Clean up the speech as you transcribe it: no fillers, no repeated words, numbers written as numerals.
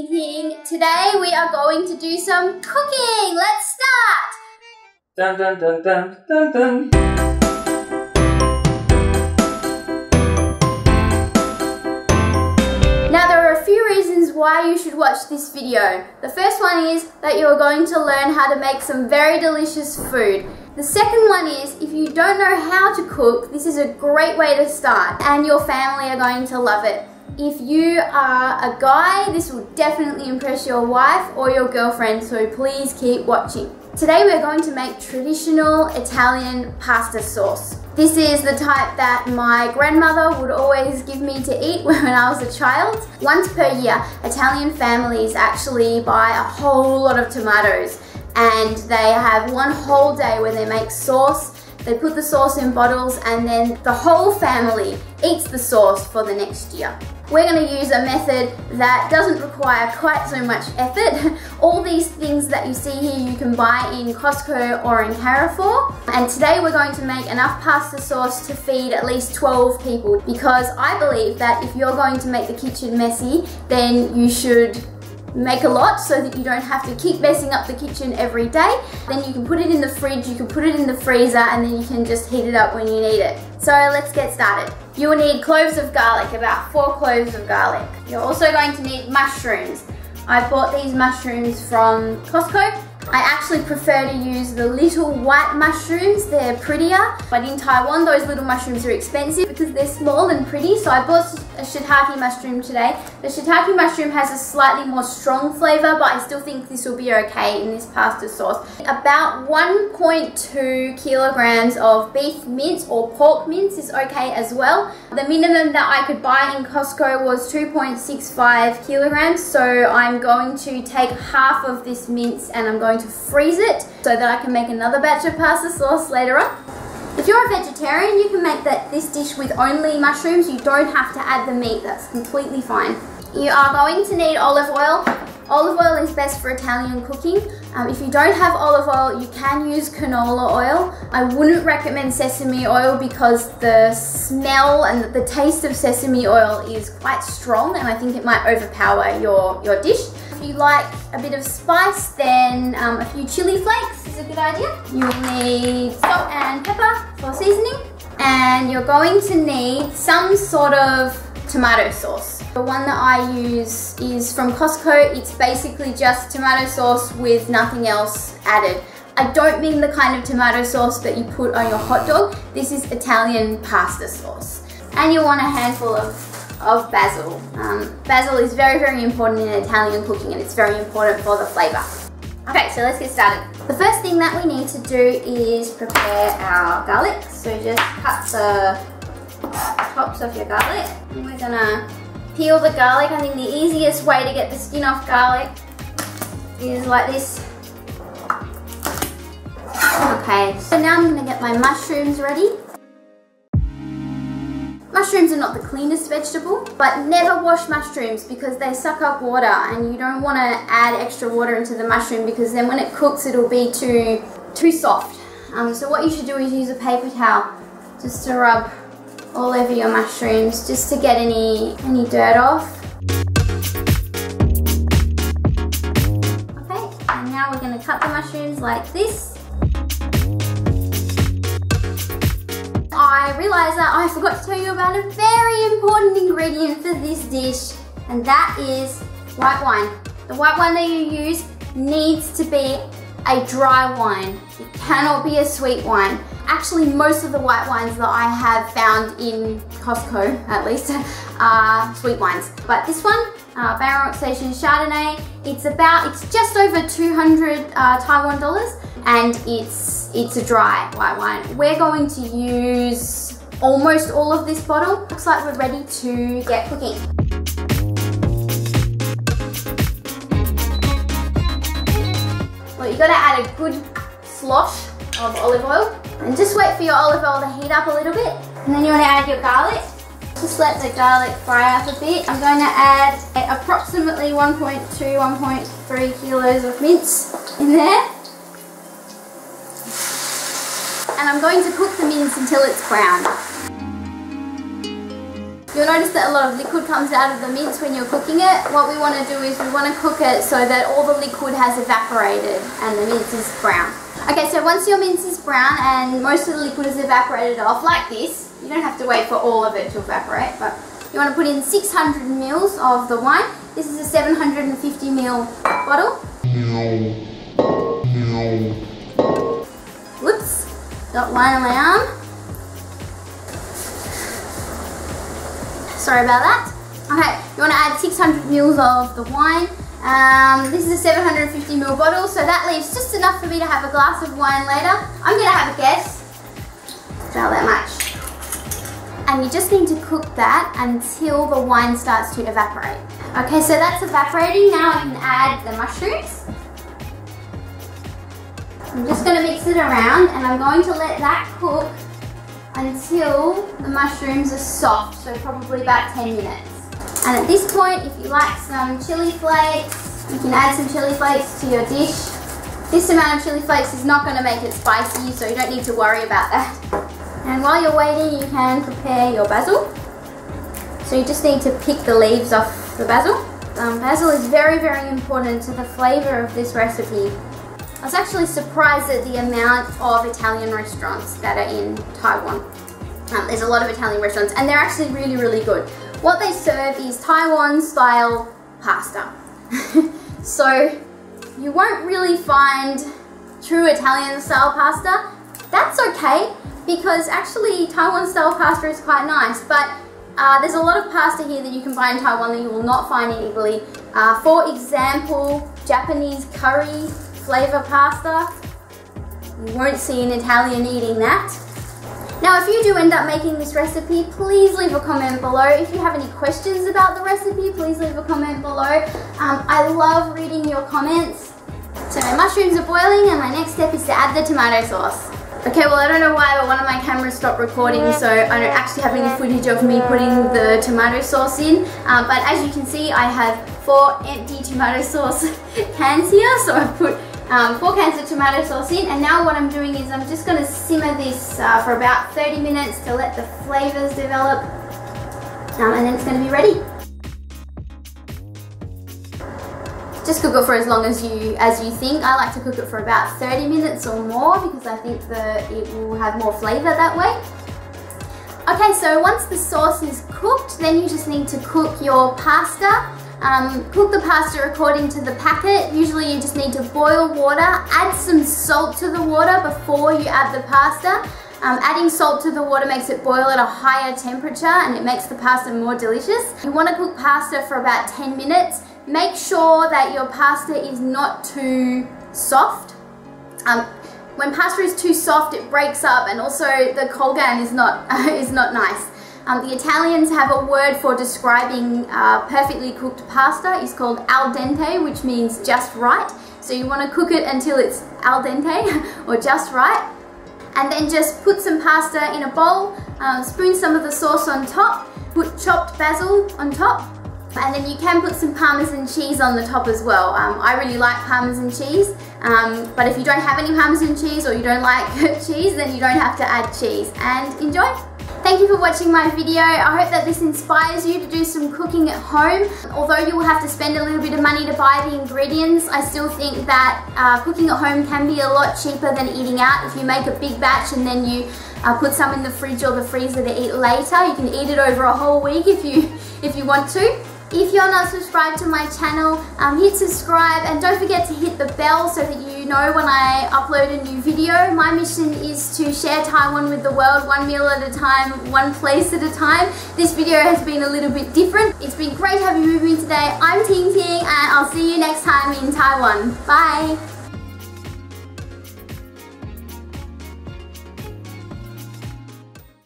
Ting. Today we are going to do some cooking. Let's start! Dun dun dun dun dun dun. Now there are a few reasons why you should watch this video. The first one is that you are going to learn how to make some very delicious food. The second one is, if you don't know how to cook, this is a great way to start and your family are going to love it. If you are a guy, this will definitely impress your wife or your girlfriend, so please keep watching. Today we're going to make traditional Italian pasta sauce. This is the type that my grandmother would always give me to eat when I was a child. Once per year, Italian families actually buy a whole lot of tomatoes and they have one whole day where they make sauce. They put the sauce in bottles and then the whole family eats the sauce for the next year. We're going to use a method that doesn't require quite so much effort. All these things that you see here you can buy in Costco or in Carrefour. And today we're going to make enough pasta sauce to feed at least 12 people, because I believe that if you're going to make the kitchen messy, then you should make a lot so that you don't have to keep messing up the kitchen every day. Then you can put it in the fridge, you can put it in the freezer, and then you can just heat it up when you need it. So let's get started. You will need cloves of garlic, about 4 cloves of garlic. You're also going to need mushrooms. I bought these mushrooms from Costco. I actually prefer to use the little white mushrooms, they're prettier. But in Taiwan, those little mushrooms are expensive because they're small and pretty, so I bought a shiitake mushroom today. The shiitake mushroom has a slightly more strong flavor, but I still think this will be okay in this pasta sauce. About 1.2 kilograms of beef mince or pork mince is okay as well. The minimum that I could buy in Costco was 2.65 kilograms, so I'm going to take half of this mince and I'm going to freeze it so that I can make another batch of pasta sauce later on. If you're a vegetarian, you can make this dish with only mushrooms. You don't have to add the meat, that's completely fine. You are going to need olive oil. Olive oil is best for Italian cooking. If you don't have olive oil, you can use canola oil. I wouldn't recommend sesame oil because the smell and the taste of sesame oil is quite strong and I think it might overpower your dish. If you like a bit of spice, then a few chili flakes is a good idea. You'll need salt and pepper for seasoning, and you're going to need some sort of tomato sauce. The one that I use is from Costco. It's basically just tomato sauce with nothing else added. I don't mean the kind of tomato sauce that you put on your hot dog. This is Italian pasta sauce. And you'll want a handful of basil. Basil is very, very important in Italian cooking and it's very important for the flavor. Okay, so let's get started. The first thing that we need to do is prepare our garlic. So just cut the tops of your garlic. And we're gonna peel the garlic. I think the easiest way to get the skin off garlic is like this. Okay, so now I'm gonna get my mushrooms ready. Mushrooms are not the cleanest vegetable, but never wash mushrooms because they suck up water and you don't want to add extra water into the mushroom because then when it cooks it'll be too soft. So what you should do is use a paper towel just to rub all over your mushrooms just to get any dirt off. Okay, and now we're going to cut the mushrooms like this. I realised that I forgot to tell you about a very important ingredient for this dish, and that is white wine. The white wine that you use needs to be a dry wine. It cannot be a sweet wine. Actually, most of the white wines that I have found in Costco, at least, are sweet wines. But this one, Barrel Station Chardonnay, it's just over 200 Taiwan dollars, and it's a dry white wine. We're going to use almost all of this bottle. Looks like we're ready to get cooking. Well, you gotta add a good slosh of olive oil, and just wait for your olive oil to heat up a little bit. And then you want to add your garlic. Just let the garlic fry up a bit. I'm going to add approximately 1.3 kilos of mince in there. And I'm going to cook the mince until it's brown. You'll notice that a lot of liquid comes out of the mince when you're cooking it. What we want to do is we want to cook it so that all the liquid has evaporated and the mince is brown. Okay, so once your mince is brown and most of the liquid is evaporated off like this, you don't have to wait for all of it to evaporate, but you want to put in 600 mils of the wine. This is a 750 ml bottle. Whoops, got wine on my arm. Sorry about that. Okay, you want to add 600 mils of the wine. This is a 750 ml bottle, so that leaves just enough for me to have a glass of wine later. I'm going to have a guess. About that much. And you just need to cook that until the wine starts to evaporate. Okay, so that's evaporating. Now I can add the mushrooms. I'm just going to mix it around and I'm going to let that cook until the mushrooms are soft, so probably about 10 minutes. And at this point, if you like some chili flakes, you can add some chili flakes to your dish. This amount of chili flakes is not going to make it spicy, so you don't need to worry about that. And while you're waiting, you can prepare your basil. So you just need to pick the leaves off the basil. Basil is very, very important to the flavour of this recipe. I was actually surprised at the amount of Italian restaurants that are in Taiwan. There's a lot of Italian restaurants and they're actually really, really good. What they serve is Taiwan style pasta. So you won't really find true Italian style pasta. That's okay because actually Taiwan style pasta is quite nice, but there's a lot of pasta here that you can buy in Taiwan that you will not find in Italy. For example, Japanese curry flavor pasta. You won't see an Italian eating that. Now if you do end up making this recipe, please leave a comment below. If you have any questions about the recipe, please leave a comment below. I love reading your comments. So my mushrooms are boiling and my next step is to add the tomato sauce. Okay, well I don't know why, but one of my cameras stopped recording, so I don't actually have any footage of me putting the tomato sauce in. But as you can see, I have 4 empty tomato sauce cans here, so I've put 4 cans of tomato sauce in, and now what I'm doing is I'm just going to simmer this for about 30 minutes to let the flavours develop, and then it's going to be ready. Just cook it for as long as you think. I like to cook it for about 30 minutes or more because I think that it will have more flavour that way. Okay, so once the sauce is cooked, then you just need to cook your pasta. Cook the pasta according to the packet. Usually you just need to boil water, add some salt to the water before you add the pasta. Adding salt to the water makes it boil at a higher temperature and it makes the pasta more delicious. You want to cook pasta for about 10 minutes. Make sure that your pasta is not too soft. When pasta is too soft, it breaks up, and also the colgan is not nice. The Italians have a word for describing perfectly cooked pasta. It's called al dente, which means just right. So you want to cook it until it's al dente or just right. And then just put some pasta in a bowl, spoon some of the sauce on top, put chopped basil on top, and then you can put some Parmesan cheese on the top as well. I really like Parmesan cheese, but if you don't have any Parmesan cheese or you don't like cheese, then you don't have to add cheese. And enjoy! Thank you for watching my video. I hope that this inspires you to do some cooking at home. Although you will have to spend a little bit of money to buy the ingredients, I still think that cooking at home can be a lot cheaper than eating out. If you make a big batch and then you put some in the fridge or the freezer to eat later, you can eat it over a whole week if you want to. If you're not subscribed to my channel, hit subscribe and don't forget to hit the bell so that you know when I upload a new video. My mission is to share Taiwan with the world, one meal at a time, one place at a time. This video has been a little bit different. It's been great having you with me today. I'm Ting Ting and I'll see you next time in Taiwan. Bye!